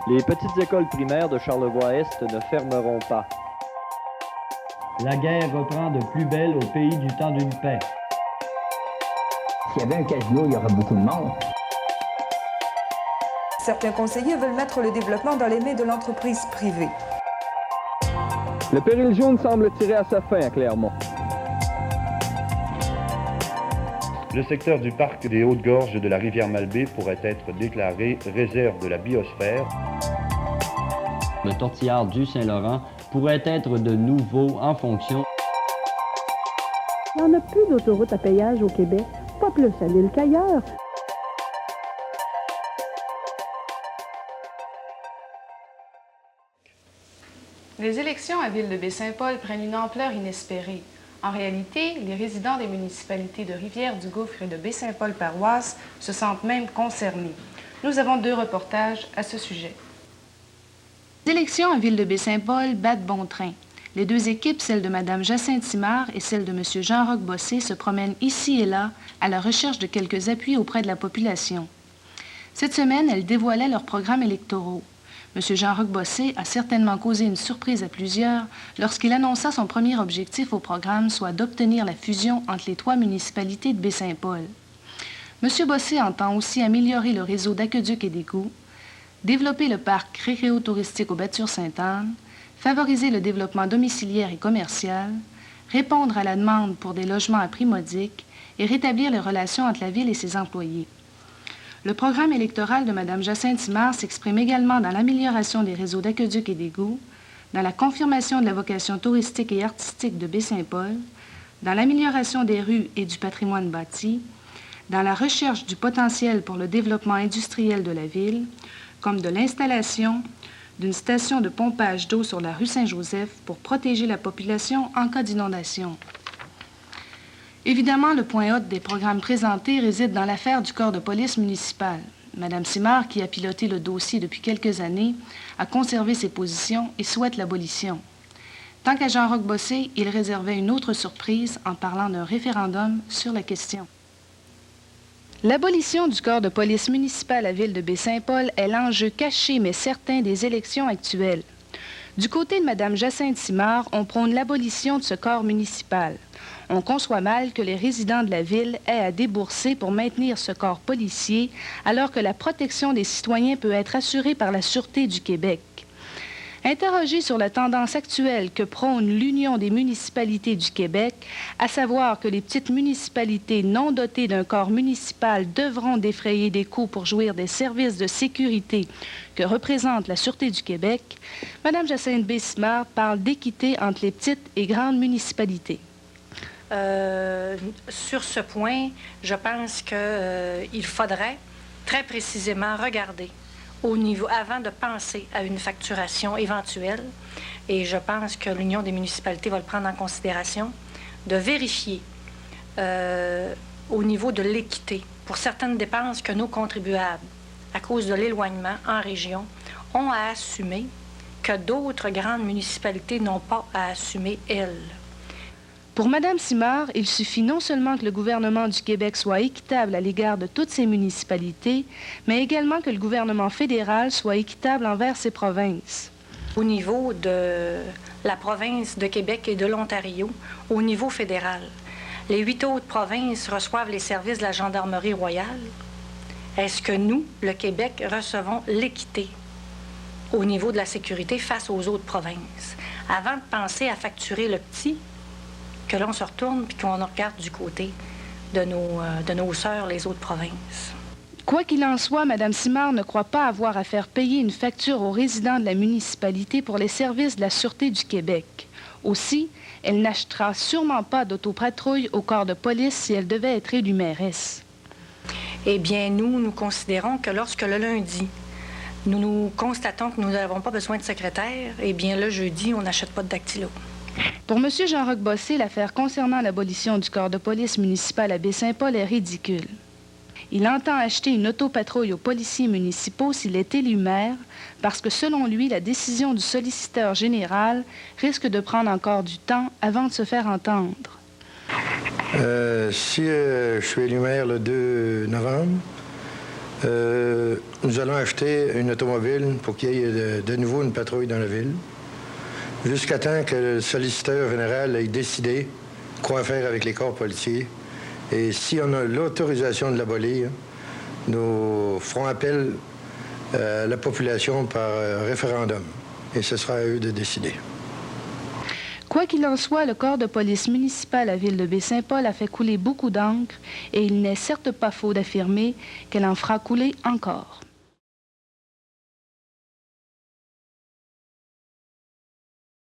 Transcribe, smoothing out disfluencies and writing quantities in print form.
Les petites écoles primaires de Charlevoix-Est ne fermeront pas. La guerre reprend de plus belle au pays du temps d'une paix. S'il y avait un casino, il y aurait beaucoup de monde. Certains conseillers veulent mettre le développement dans les mains de l'entreprise privée. Le péril jaune semble tirer à sa fin à Clermont. Le secteur du parc des Hautes-Gorges de la rivière Malbaie pourrait être déclaré réserve de la biosphère. Le tortillard du Saint-Laurent pourrait être de nouveau en fonction. Il n'y en a plus d'autoroute à péage au Québec, pas plus à l'île qu'ailleurs. Les élections à Ville de Baie-Saint-Paul prennent une ampleur inespérée. En réalité, les résidents des municipalités de Rivière-du-Gouffre et de Baie-Saint-Paul-Paroisse se sentent même concernés. Nous avons 2 reportages à ce sujet. Les élections à Ville de Baie-Saint-Paul battent bon train. Les 2 équipes, celle de Mme Jacinthe Simard et celle de M. Jean-Roch Bossé, se promènent ici et là à la recherche de quelques appuis auprès de la population. Cette semaine, elles dévoilaient leurs programmes électoraux. M. Jean-Roch Bossé a certainement causé une surprise à plusieurs lorsqu'il annonça son premier objectif au programme, soit d'obtenir la fusion entre les 3 municipalités de Baie-Saint-Paul. M. Bossé entend aussi améliorer le réseau d'aqueducs et d'égouts, développer le parc récréo-touristique aux Battures-Sainte-Anne, favoriser le développement domiciliaire et commercial, répondre à la demande pour des logements à prix modique et rétablir les relations entre la ville et ses employés. Le programme électoral de Mme Jacinthe Simard s'exprime également dans l'amélioration des réseaux d'aqueducs et d'égouts, dans la confirmation de la vocation touristique et artistique de Baie-Saint-Paul, dans l'amélioration des rues et du patrimoine bâti, dans la recherche du potentiel pour le développement industriel de la ville, comme de l'installation d'une station de pompage d'eau sur la rue Saint-Joseph pour protéger la population en cas d'inondation. Évidemment, le point haut des programmes présentés réside dans l'affaire du corps de police municipal. Mme Simard, qui a piloté le dossier depuis quelques années, a conservé ses positions et souhaite l'abolition. Tant qu'à Jean-Roch Bossé, il réservait une autre surprise en parlant d'un référendum sur la question. L'abolition du corps de police municipal à Ville de Baie-Saint-Paul est l'enjeu caché mais certain des élections actuelles. Du côté de Mme Jacinthe Simard, on prône l'abolition de ce corps municipal. On conçoit mal que les résidents de la ville aient à débourser pour maintenir ce corps policier, alors que la protection des citoyens peut être assurée par la Sûreté du Québec. Interrogé sur la tendance actuelle que prône l'Union des municipalités du Québec, à savoir que les petites municipalités non dotées d'un corps municipal devront défrayer des coûts pour jouir des services de sécurité que représente la Sûreté du Québec, Mme Jacinthe Simard parle d'équité entre les petites et grandes municipalités. Sur ce point, je pense qu'il faudrait très précisément regarder au niveau, avant de penser à une facturation éventuelle, et je pense que l'Union des municipalités va le prendre en considération, de vérifier au niveau de l'équité pour certaines dépenses que nos contribuables, à cause de l'éloignement en région, ont à assumer que d'autres grandes municipalités n'ont pas à assumer, elles. Pour Mme Simard, il suffit non seulement que le gouvernement du Québec soit équitable à l'égard de toutes ses municipalités, mais également que le gouvernement fédéral soit équitable envers ses provinces. Au niveau de la province de Québec et de l'Ontario, au niveau fédéral, les 8 autres provinces reçoivent les services de la Gendarmerie royale. Est-ce que nous, le Québec, recevons l'équité au niveau de la sécurité face aux autres provinces? Avant de penser à facturer le petit, que l'on se retourne puis qu'on regarde du côté de nos sœurs, les autres provinces. Quoi qu'il en soit, Mme Simard ne croit pas avoir à faire payer une facture aux résidents de la municipalité pour les services de la Sûreté du Québec. Aussi, elle n'achètera sûrement pas d'autopatrouille au corps de police si elle devait être élue mairesse. Eh bien, nous considérons que lorsque le lundi, nous constatons que nous n'avons pas besoin de secrétaire, eh bien, le jeudi, on n'achète pas de dactylo. Pour M. Jean-Roch Bossé, l'affaire concernant l'abolition du corps de police municipal à Baie-Saint-Paul est ridicule. Il entend acheter une autopatrouille aux policiers municipaux s'il est élu maire, parce que selon lui, la décision du solliciteur général risque de prendre encore du temps avant de se faire entendre. Si je suis élu maire le 2 novembre, Nous allons acheter une automobile pour qu'il y ait de nouveau une patrouille dans la ville, jusqu'à temps que le solliciteur général ait décidé quoi faire avec les corps policiers. Et si on a l'autorisation de l'abolir, nous ferons appel à la population par référendum. Et ce sera à eux de décider. Quoi qu'il en soit, le corps de police municipal à Ville de Baie-Saint-Paul a fait couler beaucoup d'encre et il n'est certes pas faux d'affirmer qu'elle en fera couler encore.